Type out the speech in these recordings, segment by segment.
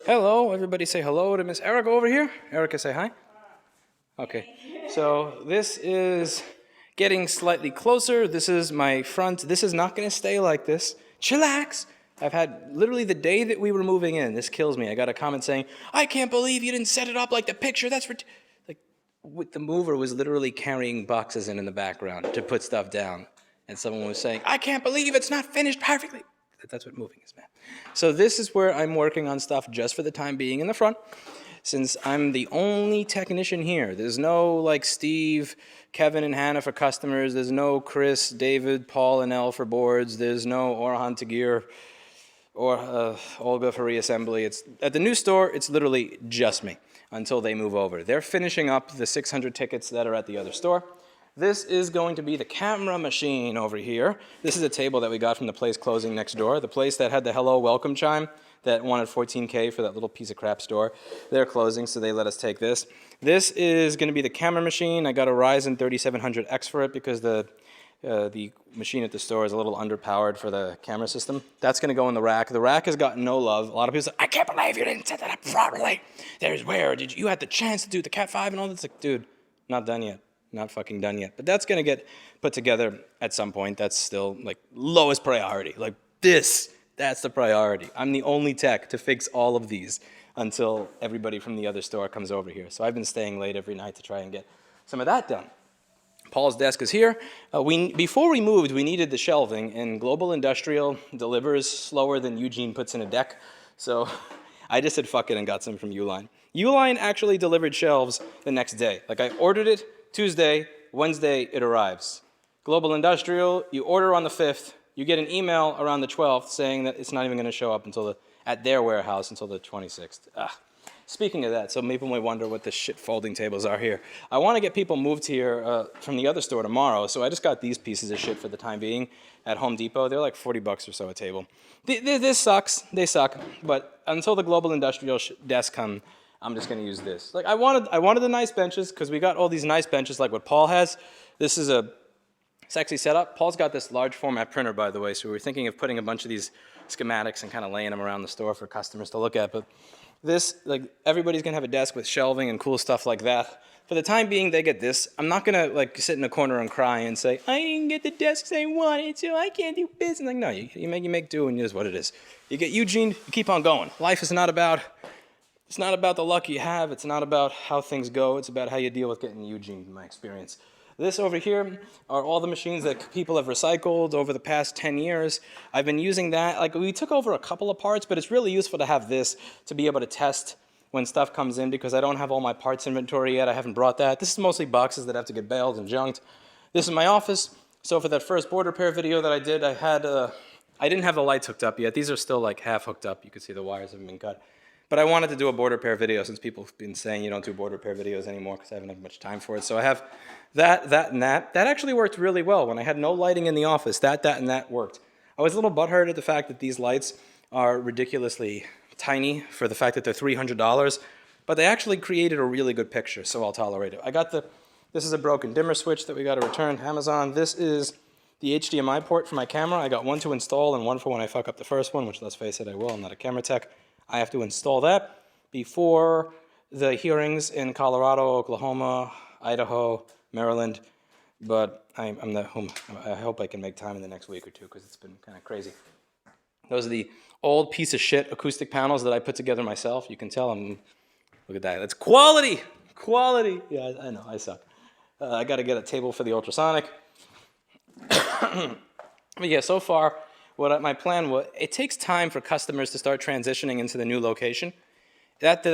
Hello, everybody say hello to Miss Erica over here. Erica, say hi. Okay, so this is getting slightly closer. This is my front. This is not going to stay like this. Chillax. I've had literally the day that we were moving in. This kills me. I got a comment saying, "I can't believe you didn't set it up like the picture. That's like the mover was literally carrying boxes in the background to put stuff down, and someone was saying, "I can't believe it's not finished perfectly." That's what moving is, man. So this is where I'm working on stuff just for the time being in the front. Since I'm the only technician here, there's no like Steve, Kevin, and Hannah for customers. There's no Chris, David, Paul, and Elle for boards. There's no Orhan Tagir or Olga for reassembly. It's at the new store. It's literally just me until they move over. They're finishing up the 600 tickets that are at the other store. This is going to be the camera machine over here. This is a table that we got from the place closing next door, the place that had the hello welcome chime that wanted $14K for that little piece of crap store. They're closing, so they let us take this. This is going to be the camera machine. I got a Ryzen 3700X for it because the machine at the store is a little underpowered for the camera system. That's going to go in the rack. The rack has gotten no love. A lot of people say, "I can't believe you didn't set that up properly. There's where did you had the chance to do the Cat 5 and all this." Like, dude, not done yet. Not fucking done yet. But that's going to get put together at some point. That's still like lowest priority. Like this, that's the priority. I'm the only tech to fix all of these until everybody from the other store comes over here. So I've been staying late every night to try and get some of that done. Paul's desk is here. Before we moved, we needed the shelving, and Global Industrial delivers slower than Eugene puts in a deck. So I just said fuck it and got some from Uline. Uline actually delivered shelves the next day. Like I ordered it Tuesday, Wednesday it arrives. Global Industrial, you order on the 5th, you get an email around the 12th saying that it's not even going to show up at their warehouse until the 26th. Speaking of that, so people may wonder what the shit folding tables are here. I want to get people moved here from the other store tomorrow, so I just got these pieces of shit for the time being at Home Depot. They're like 40 bucks or so a table. This sucks, they suck, but until the Global Industrial desk come, I'm just going to use this. Like I wanted the nice benches because we got all these nice benches like what Paul has. This is a sexy setup. Paul's got this large format printer, by the way, so we were thinking of putting a bunch of these schematics and kind of laying them around the store for customers to look at. But this, like everybody's going to have a desk with shelving and cool stuff like that. For the time being, they get this. I'm not going to like sit in a corner and cry and say, "I didn't get the desks I wanted, so I can't do business." Like, no, you make do, and it is what it is. You get Eugene, you keep on going. Life is not about... It's not about the luck you have. It's not about how things go. It's about how you deal with getting Eugene, in my experience. This over here are all the machines that people have recycled over the past 10 years. I've been using that. Like we took over a couple of parts, but it's really useful to have this to be able to test when stuff comes in because I don't have all my parts inventory yet. I haven't brought that. This is mostly boxes that have to get baled and junked. This is my office. So for that first board repair video that I did, I didn't have the lights hooked up yet. These are still like half hooked up. You can see the wires haven't been cut. But I wanted to do a board repair video since people have been saying you don't do board repair videos anymore because I haven't had much time for it. So I have that, and that. That actually worked really well. When I had no lighting in the office, that, and that worked. I was a little butthurt at the fact that these lights are ridiculously tiny for the fact that they're $300, but they actually created a really good picture, so I'll tolerate it. This is a broken dimmer switch that we got to return to Amazon. This is the HDMI port for my camera. I got one to install and one for when I fuck up the first one, which let's face it, I will. I'm not a camera tech. I have to install that before the hearings in Colorado, Oklahoma, Idaho, Maryland, but I hope I can make time in the next week or two because it's been kind of crazy. Those are the old piece of shit acoustic panels that I put together myself. You can tell look at that. That's quality! Quality! Yeah, I know, I suck. I got to get a table for the ultrasonic. But yeah, so far, my plan was, it takes time for customers to start transitioning into the new location. That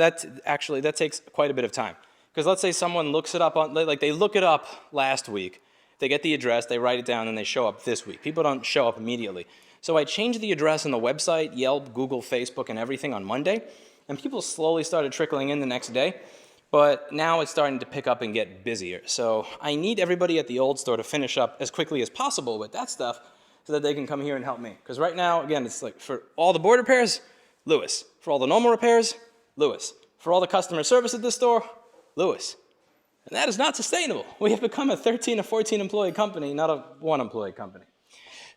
takes quite a bit of time. Because let's say someone looks it up, they look it up last week, they get the address, they write it down, and they show up this week. People don't show up immediately. So I changed the address on the website, Yelp, Google, Facebook, and everything on Monday, and people slowly started trickling in the next day. But now it's starting to pick up and get busier. So I need everybody at the old store to finish up as quickly as possible with that stuff, so that they can come here and help me. Because right now, again, it's like for all the board repairs, Lewis. For all the normal repairs, Lewis. For all the customer service at this store, Lewis. And that is not sustainable. We have become a 13 or 14 employee company, not a 1 employee company.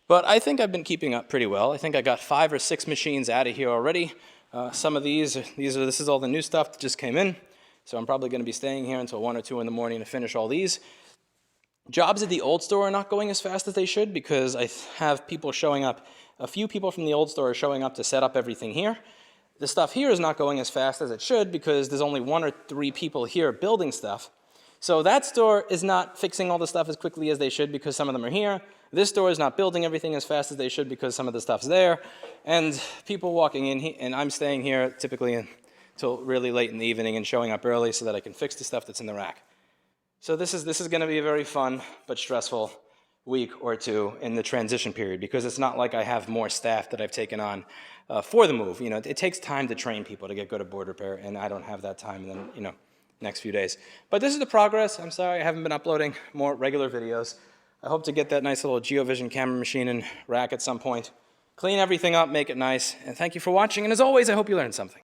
But I think I've been keeping up pretty well. I think I got 5 or 6 machines out of here already. Some of this is all the new stuff that just came in. So I'm probably going to be staying here until 1 or 2 in the morning to finish all these. Jobs at the old store are not going as fast as they should because I have people showing up. A few people from the old store are showing up to set up everything here. The stuff here is not going as fast as it should because there's only 1 or 3 people here building stuff. So that store is not fixing all the stuff as quickly as they should because some of them are here. This store is not building everything as fast as they should because some of the stuff's there. And people walking in, and I'm staying here typically until really late in the evening and showing up early so that I can fix the stuff that's in the rack. So this is going to be a very fun but stressful week or 2 in the transition period because it's not like I have more staff that I've taken on for the move. You know, it takes time to train people to get good at board repair, and I don't have that time in the, you know, next few days. But this is the progress. I'm sorry I haven't been uploading more regular videos. I hope to get that nice little GeoVision camera machine and rack at some point. Clean everything up, make it nice, and thank you for watching. And as always, I hope you learned something.